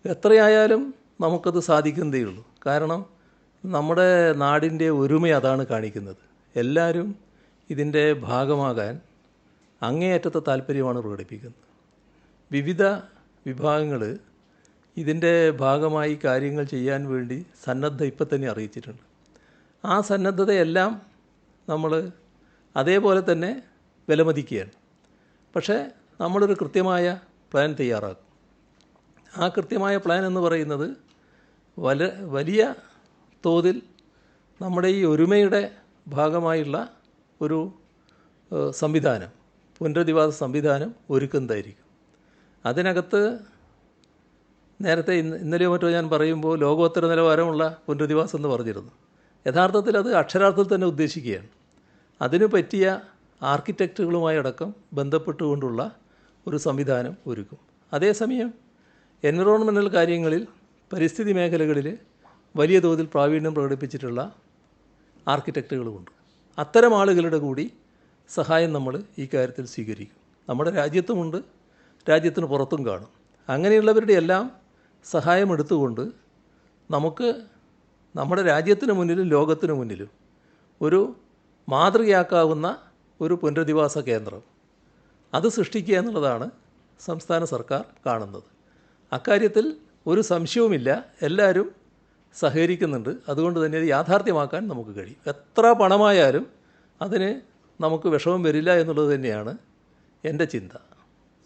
എത്രയായാലും നമുക്കത് സാധിക്കുന്നതേ ഉള്ളൂ. കാരണം നമ്മുടെ നാടിൻ്റെ ഒരുമ അതാണ് കാണിക്കുന്നത്. എല്ലാവരും ഇതിൻ്റെ ഭാഗമാകാൻ അങ്ങേയറ്റത്തെ താല്പര്യമാണ് പ്രകടിപ്പിക്കുന്നത്. വിവിധ വിഭാഗങ്ങൾ ഇതിൻ്റെ ഭാഗമായി കാര്യങ്ങൾ ചെയ്യാൻ വേണ്ടി സന്നദ്ധ ഇപ്പം തന്നെ അറിയിച്ചിട്ടുണ്ട്. ആ സന്നദ്ധതയെല്ലാം നമ്മൾ അതേപോലെ തന്നെ വിലമതിക്കുകയാണ്. പക്ഷേ നമ്മളൊരു കൃത്യമായ പ്ലാൻ തയ്യാറാക്കും. ആ കൃത്യമായ പ്ലാൻ എന്ന് പറയുന്നത് വലിയ തോതിൽ നമ്മുടെ ഈ ഒരുമയുടെ ഭാഗമായുള്ള ഒരു സംവിധാനം, പുനരധിവാസ സംവിധാനം ഒരുക്കുന്നതായിരിക്കും. അതിനകത്ത് നേരത്തെ ഇന്നലെയോ മറ്റോ ഞാൻ പറയുമ്പോൾ ലോകോത്തര നിലവാരമുള്ള പുനരധിവാസം എന്ന് പറഞ്ഞിരുന്നു. യഥാർത്ഥത്തിൽ അത് അക്ഷരാർത്ഥത്തിൽ തന്നെ ഉദ്ദേശിക്കുകയാണ്. അതിനു പറ്റിയ ആർക്കിടെക്റ്റുകളുമായി അടക്കം ബന്ധപ്പെട്ടുകൊണ്ടുള്ള ഒരു സംവിധാനം ഒരുക്കും. അതേസമയം എൻവിറോൺമെൻ്റൽ കാര്യങ്ങളിൽ, പരിസ്ഥിതി മേഖലകളിൽ വലിയ തോതിൽ പ്രാവീണ്യം പ്രകടിപ്പിച്ചിട്ടുള്ള ആർക്കിടെക്റ്റുകളുമുണ്ട്. അത്തരം ആളുകളുടെ കൂടി സഹായം നമ്മൾ ഈ കാര്യത്തിൽ സ്വീകരിക്കും. നമ്മുടെ രാജ്യത്തുമുണ്ട്, രാജ്യത്തിന് പുറത്തും കാണും. അങ്ങനെയുള്ളവരുടെ എല്ലാം സഹായം എടുത്തുകൊണ്ട് നമുക്ക് നമ്മുടെ രാജ്യത്തിന് മുന്നിലും ലോകത്തിന് മുന്നിലും ഒരു മാതൃകയാക്കാവുന്ന ഒരു പുനരധിവാസ കേന്ദ്രം അത് സൃഷ്ടിക്കുക എന്നുള്ളതാണ് സംസ്ഥാന സർക്കാർ കാണുന്നത്. അക്കാര്യത്തിൽ ഒരു സംശയവുമില്ല, എല്ലാവരും സഹകരിക്കുന്നുണ്ട്. അതുകൊണ്ട് തന്നെ അത് യാഥാർത്ഥ്യമാക്കാൻ നമുക്ക് കഴിയും. എത്ര പണമായാലും അതിന് നമുക്ക് വിഷമം വരില്ല എന്നുള്ളത് തന്നെയാണ് എൻ്റെ ചിന്ത.